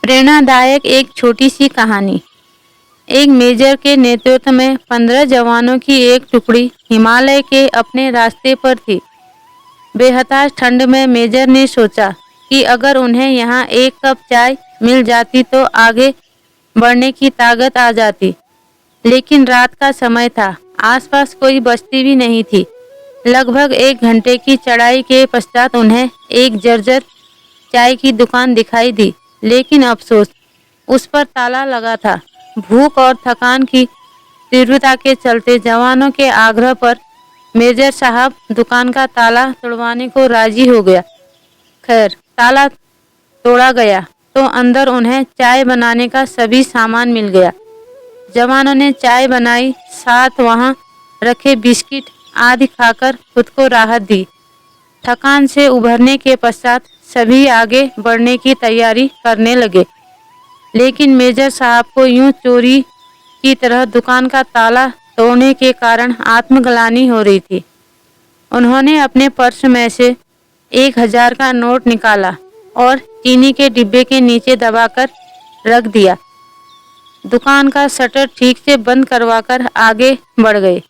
प्रेरणादायक एक छोटी सी कहानी। एक मेजर के नेतृत्व में 15 जवानों की एक टुकड़ी हिमालय के अपने रास्ते पर थी। बेहताश ठंड में मेजर ने सोचा कि अगर उन्हें यहाँ एक कप चाय मिल जाती तो आगे बढ़ने की ताकत आ जाती। लेकिन रात का समय था, आसपास कोई बस्ती भी नहीं थी। लगभग 1 घंटे की चढ़ाई के पश्चात उन्हें एक जर्जर चाय की दुकान दिखाई दी, लेकिन अफसोस, उस पर ताला लगा था। भूख और थकान की तीव्रता के चलते जवानों के आग्रह पर मेजर साहब दुकान का ताला तोड़वाने को राजी हो गया। खैर, ताला तोड़ा गया तो अंदर उन्हें चाय बनाने का सभी सामान मिल गया। जवानों ने चाय बनाई, साथ वहां रखे बिस्किट आदि खाकर खुद को राहत दी। थकान से उभरने के पश्चात सभी आगे बढ़ने की तैयारी करने लगे, लेकिन मेजर साहब को यूं चोरी की तरह दुकान का ताला तोड़ने के कारण आत्मग्लानि हो रही थी। उन्होंने अपने पर्स में से 1000 का नोट निकाला और चीनी के डिब्बे के नीचे दबाकर रख दिया। दुकान का शटर ठीक से बंद करवाकर आगे बढ़ गए।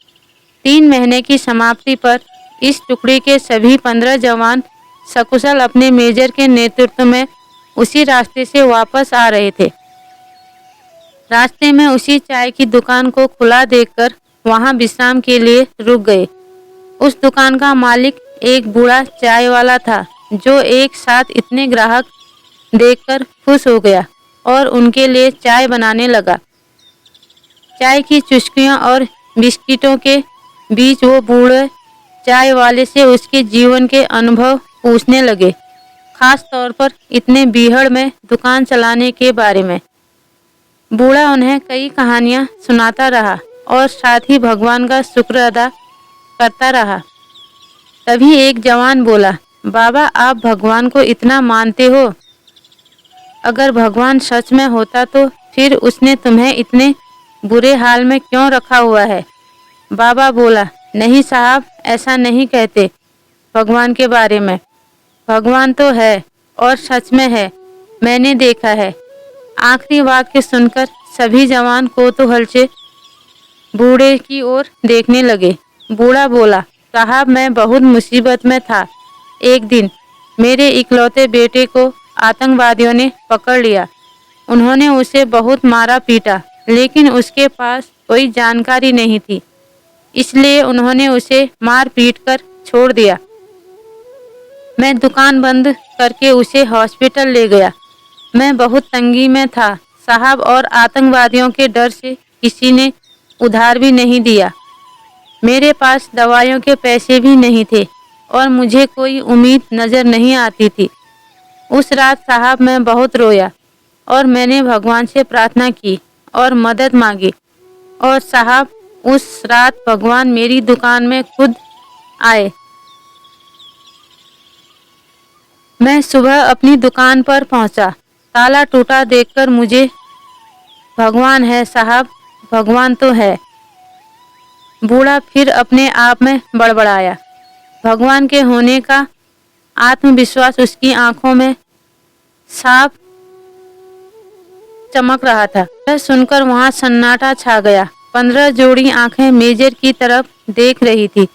3 महीने की समाप्ति पर इस टुकड़ी के सभी 15 जवान सकुशल अपने मेजर के नेतृत्व में उसी रास्ते से वापस आ रहे थे। रास्ते में उसी चाय की दुकान को खुला देखकर वहां विश्राम के लिए रुक गए। उस दुकान का मालिक एक बूढ़ा चाय वाला था, जो एक साथ इतने ग्राहक देखकर खुश हो गया और उनके लिए चाय बनाने लगा। चाय की चुस्कियों और बिस्किटों के बीच वो बूढ़े चाय वाले से उसके जीवन के अनुभव पूछने लगे, खास तौर पर इतने बीहड़ में दुकान चलाने के बारे में। बूढ़ा उन्हें कई कहानियां सुनाता रहा और साथ ही भगवान का शुक्र अदा करता रहा। तभी एक जवान बोला, बाबा, आप भगवान को इतना मानते हो? अगर भगवान सच में होता तो फिर उसने तुम्हें इतने बुरे हाल में क्यों रखा हुआ है? बाबा बोला, नहीं साहब, ऐसा नहीं कहते भगवान के बारे में। भगवान तो है और सच में है, मैंने देखा है। आखिरी वाक्य सुनकर सभी जवान कौतूहल से बूढ़े की ओर देखने लगे। बूढ़ा बोला, साहब, मैं बहुत मुसीबत में था। एक दिन मेरे इकलौते बेटे को आतंकवादियों ने पकड़ लिया। उन्होंने उसे बहुत मारा पीटा, लेकिन उसके पास कोई जानकारी नहीं थी, इसलिए उन्होंने उसे मार पीट कर छोड़ दिया। मैं दुकान बंद करके उसे हॉस्पिटल ले गया। मैं बहुत तंगी में था साहब, और आतंकवादियों के डर से किसी ने उधार भी नहीं दिया। मेरे पास दवाइयों के पैसे भी नहीं थे और मुझे कोई उम्मीद नजर नहीं आती थी। उस रात साहब मैं बहुत रोया और मैंने भगवान से प्रार्थना की और मदद मांगी। और साहब, उस रात भगवान मेरी दुकान में खुद आए। मैं सुबह अपनी दुकान पर पहुंचा। ताला टूटा देखकर मुझे, भगवान है साहब, भगवान तो है। बूढ़ा फिर अपने आप में बड़बड़ाया। भगवान के होने का आत्मविश्वास उसकी आंखों में साफ चमक रहा था। यह सुनकर वहां सन्नाटा छा गया। 15 जोड़ी आंखें मेजर की तरफ देख रही थी,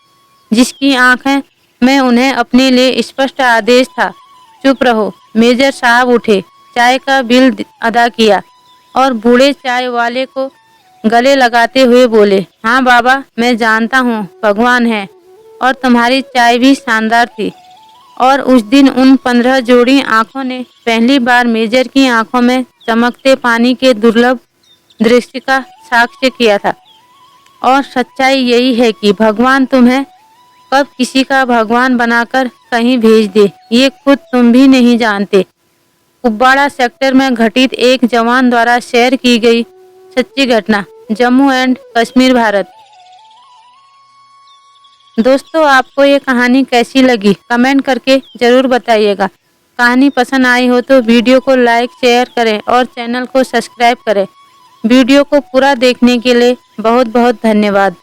जिसकी आंखें में उन्हें अपने लिए स्पष्ट आदेश था, चुप रहो। मेजर साहब उठे, चाय का बिल अदा किया और बूढ़े चाय वाले को गले लगाते हुए बोले, हाँ बाबा, मैं जानता हूँ भगवान है और तुम्हारी चाय भी शानदार थी। और उस दिन उन 15 जोड़ी आंखों ने पहली बार मेजर की आंखों में चमकते पानी के दुर्लभ दृश्य का साक्ष्य किया था। और सच्चाई यही है कि भगवान तुम्हें कब किसी का भगवान बनाकर कहीं भेज दे, ये खुद तुम भी नहीं जानते। कुब्बाड़ा सेक्टर में घटित एक जवान द्वारा शेयर की गई सच्ची घटना, जम्मू एंड कश्मीर, भारत। दोस्तों, आपको ये कहानी कैसी लगी कमेंट करके जरूर बताइएगा। कहानी पसंद आई हो तो वीडियो को लाइक शेयर करें और चैनल को सब्सक्राइब करें। वीडियो को पूरा देखने के लिए बहुत बहुत धन्यवाद।